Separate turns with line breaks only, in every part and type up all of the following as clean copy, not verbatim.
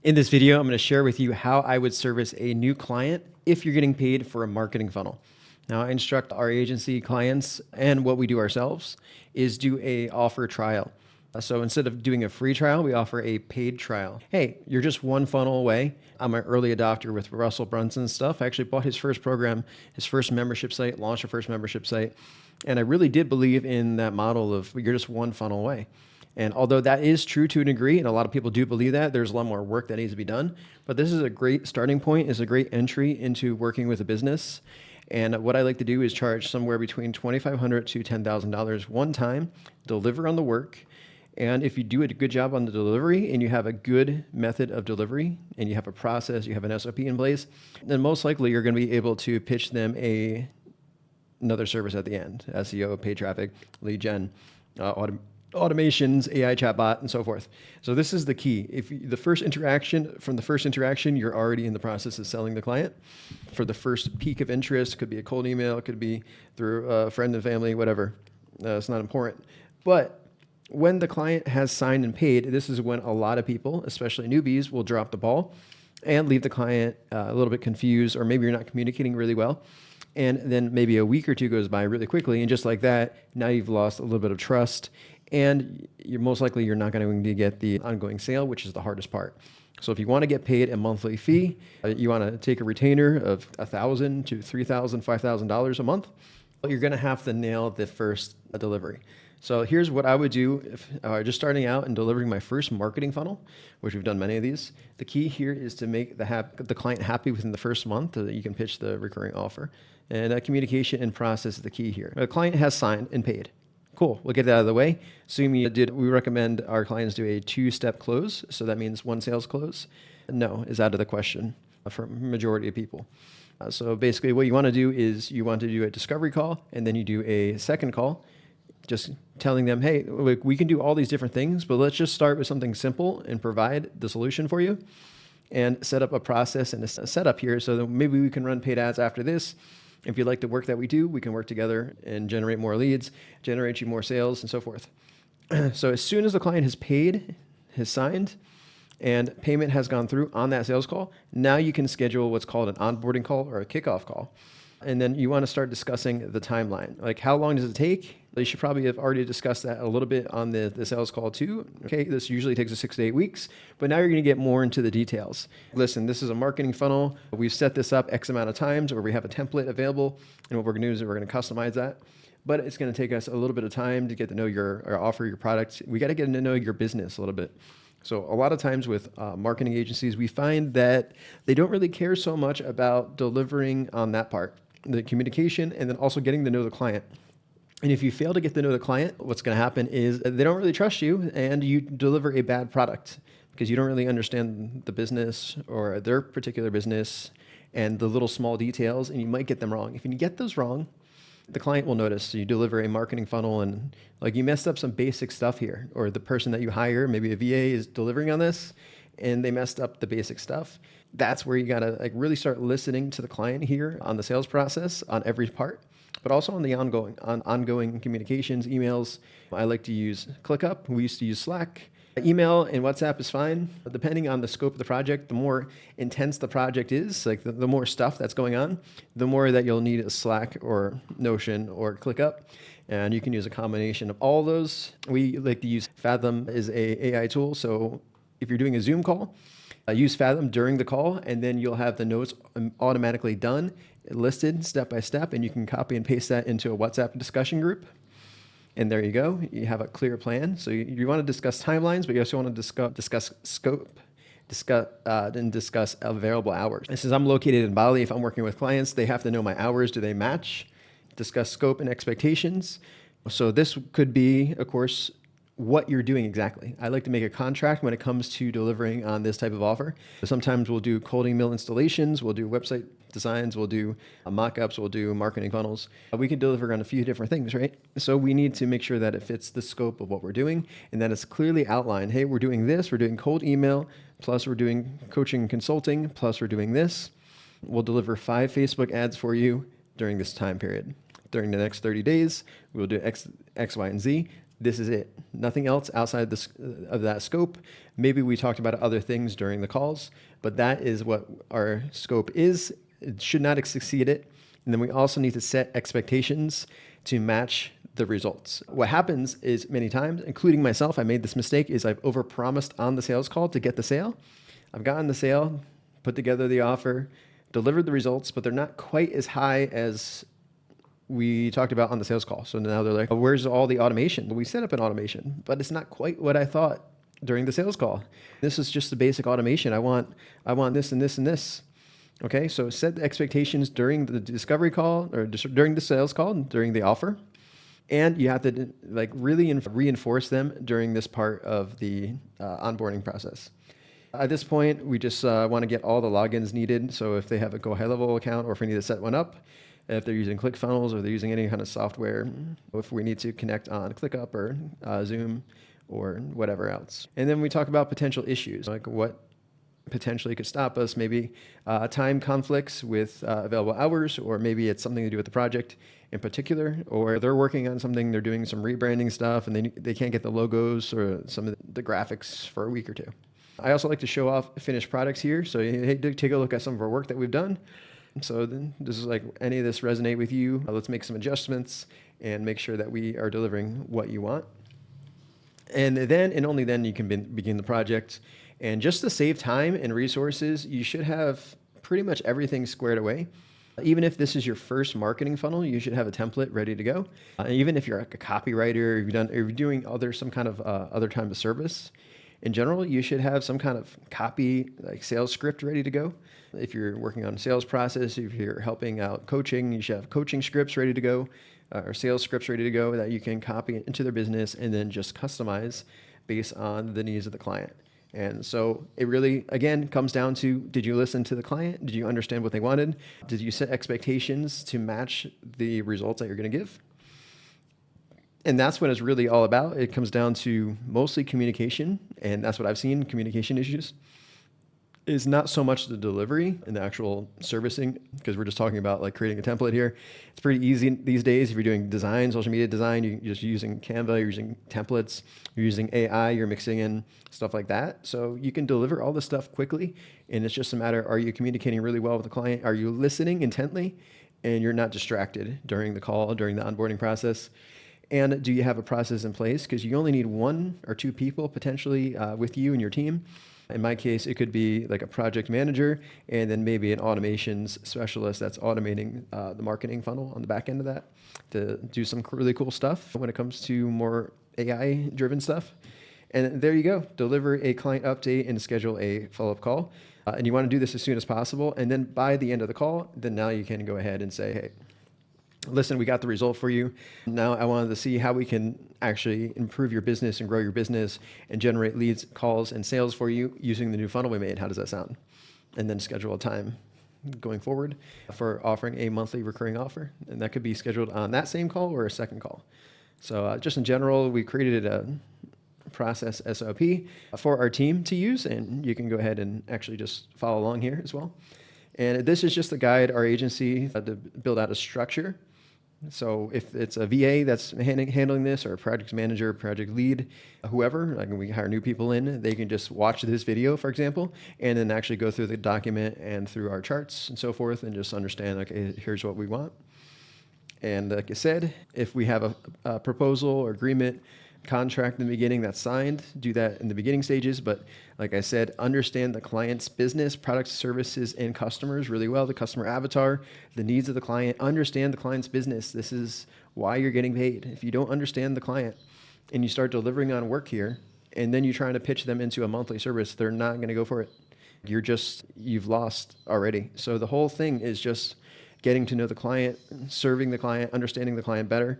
In this video, I'm going to share with you how I would service a new client if you're getting paid for a marketing funnel. Now, I instruct our agency clients, and what we do ourselves is do a offer trial. So instead of doing a free trial, we offer a paid trial. Hey, you're just one funnel away. I'm an early adopter with Russell Brunson's stuff. I actually bought his first program, his first membership site, launched a first membership site. And I really did believe in that model of you're just one funnel away. And although that is true to a degree, and a lot of people do believe that, there's a lot more work that needs to be done. But this is a great starting point, is a great entry into working with a business. And what I like to do is charge somewhere between $2,500 to $10,000 one time, deliver on the work. And if you do a good job on the delivery and you have a good method of delivery and you have a process, you have an SOP in place, then most likely you're going to be able to pitch them another service at the end: SEO, paid traffic, lead gen, automations, AI chatbot, and so forth. So this is the key. If the first interaction, you're already in the process of selling the client. For the first peak of interest, could be a cold email, it could be through a friend and family, whatever. It's not important. But when the client has signed and paid, this is when a lot of people, especially newbies, will drop the ball and leave the client a little bit confused, or maybe you're not communicating really well. And then maybe a week or two goes by really quickly, and just like that, now you've lost a little bit of trust, and you're not going to get the ongoing sale, which is the hardest part. So if you want to get paid a monthly fee, you want to take a retainer of $1,000 to $3,000, $5,000 a month, you're going to have to nail the first delivery. So here's what I would do if just starting out and delivering my first marketing funnel, which we've done many of these. The key here is to make the client happy within the first month so that you can pitch the recurring offer. And communication and process is the key here. The client has signed and paid. Cool, we'll get that out of the way. We recommend our clients do a 2-step close. So that means one sales close. No is out of the question for majority of people. So basically what you want to do is you want to do a discovery call, and then you do a second call, just telling them, hey, we can do all these different things, but let's just start with something simple and provide the solution for you and set up a process and a setup here so that maybe we can run paid ads after this. If you like the work that we do, we can work together and generate more leads, generate you more sales, and so forth. So as soon as the client has paid, has signed, and payment has gone through on that sales call, now you can schedule what's called an onboarding call or a kickoff call. And then you want to start discussing the timeline. Like, how long does it take? You should probably have already discussed that a little bit on the sales call too. Okay, this usually takes 6 to 8 weeks, but now you're going to get more into the details. Listen, this is a marketing funnel. We've set this up X amount of times, or we have a template available, and what we're going to do is we're going to customize that. But it's going to take us a little bit of time to get to know your offer, your product. We got to get to know your business a little bit. So a lot of times with marketing agencies, we find that they don't really care so much about delivering on that part, the communication, and then also getting to know the client. And if you fail to get to know the client, what's going to happen is they don't really trust you, and you deliver a bad product because you don't really understand the business or their particular business and the little small details, and you might get them wrong. If you get those wrong, the client will notice. So you deliver a marketing funnel and like you messed up some basic stuff here, or the person that you hire, maybe a VA, is delivering on this and they messed up the basic stuff. That's where you got to really start listening to the client here on the sales process on every part, but also on the ongoing communications, emails. I like to use ClickUp. We used to use Slack. Email and WhatsApp is fine. Depending on the scope of the project, the more intense the project is, like the more stuff that's going on, the more that you'll need a Slack or Notion or ClickUp. And you can use a combination of all those. We like to use Fathom as a AI tool. So if you're doing a Zoom call, use Fathom during the call, and then you'll have the notes automatically done, listed step by step, and you can copy and paste that into a WhatsApp discussion group. And there you go. You have a clear plan. So you want to discuss timelines, but you also want to discuss scope, and discuss available hours. And since I'm located in Bali, if I'm working with clients, they have to know my hours. Do they match? Discuss scope and expectations. So this could be, of course, what you're doing exactly. I like to make a contract when it comes to delivering on this type of offer. Sometimes we'll do cold email installations, we'll do website designs, we'll do mock-ups, we'll do marketing funnels. We can deliver on a few different things, right? So we need to make sure that it fits the scope of what we're doing and that it's clearly outlined. Hey, we're doing this, we're doing cold email, plus we're doing coaching and consulting, plus we're doing this. We'll deliver 5 Facebook ads for you during this time period. During the next 30 days, we'll do X, Y, and Z. This is it. Nothing else outside of that scope. Maybe we talked about other things during the calls, but that is what our scope is. It should not exceed it. And then we also need to set expectations to match the results. What happens is many times, including myself, I made this mistake, is I've overpromised on the sales call to get the sale. I've gotten the sale, put together the offer, delivered the results, but they're not quite as high as we talked about on the sales call. So now they're like, oh, where's all the automation? We set up an automation, but it's not quite what I thought during the sales call. This is just the basic automation. I want this and this and this. Okay, so set the expectations during the discovery call or during the sales call, during the offer. And you have to like really reinforce them during this part of the onboarding process. At this point, we just want to get all the logins needed. So if they have a Go High Level account, or if we need to set one up, if they're using ClickFunnels or they're using any kind of software, if we need to connect on ClickUp or Zoom or whatever else. And then we talk about potential issues, like what potentially could stop us, maybe time conflicts with available hours, or maybe it's something to do with the project in particular, or they're working on something, they're doing some rebranding stuff and they can't get the logos or some of the graphics for a week or two. I also like to show off finished products here. So hey, take a look at some of our work that we've done. So then this is like, any of this resonate with you? Let's make some adjustments and make sure that we are delivering what you want. And then, and only then, you can begin the project. And just to save time and resources, you should have pretty much everything squared away. Even if this is your first marketing funnel, you should have a template ready to go. Even if you're like a copywriter, or you're doing some kind of other type of service, in general, you should have some kind of copy, like sales script ready to go. If you're working on a sales process, if you're helping out coaching, you should have coaching scripts ready to go, or sales scripts ready to go that you can copy into their business and then just customize based on the needs of the client. And so it really, again, comes down to, did you listen to the client? Did you understand what they wanted? Did you set expectations to match the results that you're going to give? And that's what it's really all about. It comes down to mostly communication. And that's what I've seen, communication issues. Is not so much the delivery and the actual servicing, because we're just talking about like creating a template here. It's pretty easy these days. If you're doing design, social media design, you're just using Canva, you're using templates, you're using AI, you're mixing in stuff like that. So you can deliver all this stuff quickly. And it's just a matter, are you communicating really well with the client? Are you listening intently? And you're not distracted during the call, during the onboarding process? And do you have a process in place? Because you only need one or two people potentially with you and your team. In my case, it could be like a project manager and then maybe an automations specialist that's automating the marketing funnel on the back end of that to do some really cool stuff when it comes to more AI-driven stuff. And there you go. Deliver a client update and schedule a follow-up call. And you want to do this as soon as possible. And then by the end of the call, then now you can go ahead and say, hey, listen, we got the result for you. Now I wanted to see how we can actually improve your business and grow your business and generate leads, calls, and sales for you using the new funnel we made. How does that sound? And then schedule a time going forward for offering a monthly recurring offer. And that could be scheduled on that same call or a second call. So just in general, we created a process SOP for our team to use, and you can go ahead and actually just follow along here as well. And this is just to guide our agency to build out a structure. So if it's a VA that's handling this, or a project manager, project lead, whoever, like we hire new people in, they can just watch this video, for example, and then actually go through the document and through our charts and so forth and just understand, okay, here's what we want. And like I said, if we have a proposal or agreement, contract in the beginning that's signed, do that in the beginning stages. But like I said, understand the client's business, products, services, and customers really well, the customer avatar, the needs of the client. Understand the client's business. This is why you're getting paid. If you don't understand the client and you start delivering on work here, and then you're trying to pitch them into a monthly service, they're not going to go for it. You've lost already. So the whole thing is just getting to know the client, serving the client, understanding the client better,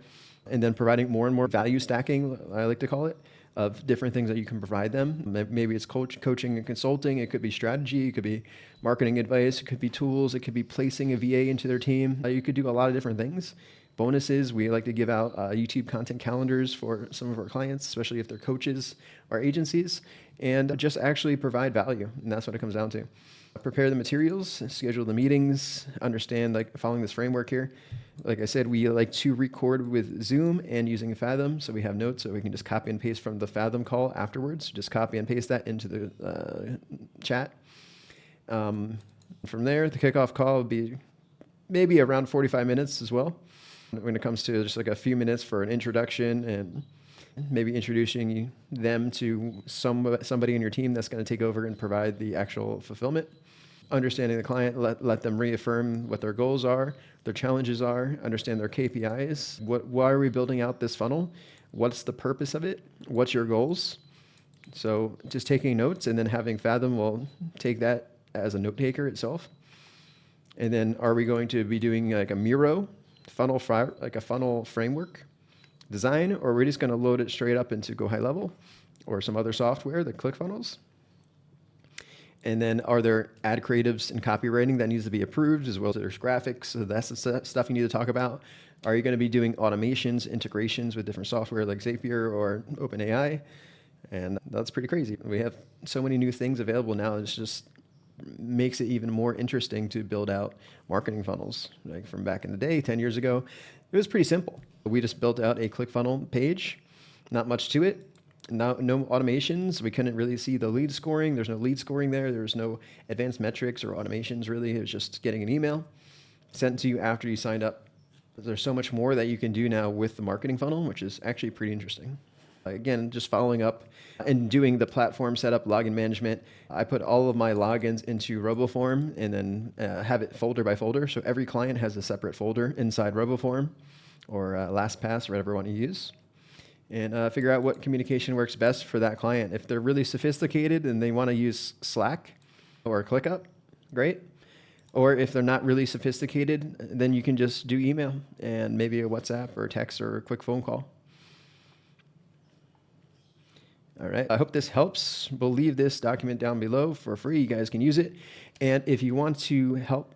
and then providing more and more value stacking, I like to call it, of different things that you can provide them. Maybe it's coaching and consulting. It could be strategy. It could be marketing advice. It could be tools. It could be placing a VA into their team. You could do a lot of different things. bonuses. We like to give out YouTube content calendars for some of our clients, especially if they're coaches or agencies, and just actually provide value. And that's what it comes down to. Prepare the materials, schedule the meetings, understand, like, following this framework here. Like I said, we like to record with Zoom and using Fathom, so we have notes, so we can just copy and paste from the Fathom call afterwards. Just copy and paste that into the chat. From there, the kickoff call would be maybe around 45 minutes as well, when it comes to just like a few minutes for an introduction and maybe introducing them to somebody in your team that's going to take over and provide the actual fulfillment. Understanding the client, let them reaffirm what their goals are, their challenges are, understand their KPIs. Why are we building out this funnel? What's the purpose of it? What's your goals? So just taking notes, and then having Fathom will take that as a note taker itself. And then are we going to be doing like a Miro funnel, like a funnel framework design, or are we just going to load it straight up into Go High Level or some other software, the ClickFunnels? And then are there ad creatives and copywriting that needs to be approved, as well as there's graphics? So that's the stuff you need to talk about. Are you going to be doing automations, integrations with different software like Zapier or OpenAI? And that's pretty crazy. We have so many new things available now. It's just makes it even more interesting to build out marketing funnels. Like from back in the day, 10 years ago, it was pretty simple. We just built out a ClickFunnels page, not much to it. No automations. We couldn't really see the lead scoring. There's no lead scoring there. There's no advanced metrics or automations really. It was just getting an email sent to you after you signed up. There's so much more that you can do now with the marketing funnel, which is actually pretty interesting. Again, just following up and doing the platform setup, login management. I put all of my logins into RoboForm and then have it folder by folder. So every client has a separate folder inside RoboForm or LastPass, or whatever you want to use. And figure out what communication works best for that client. If they're really sophisticated and they want to use Slack or ClickUp, great. Or if they're not really sophisticated, then you can just do email and maybe a WhatsApp or a text or a quick phone call. All right, I hope this helps. We'll leave this document down below for free. You guys can use it. And if you want to help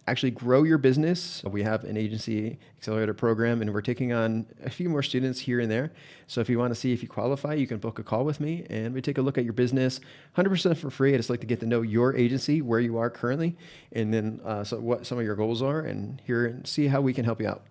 actually grow your business, we have an agency accelerator program, and we're taking on a few more students here and there. So if you want to see if you qualify, you can book a call with me and we take a look at your business 100% for free. I just like to get to know your agency, where you are currently, and then so what some of your goals are, and see how we can help you out.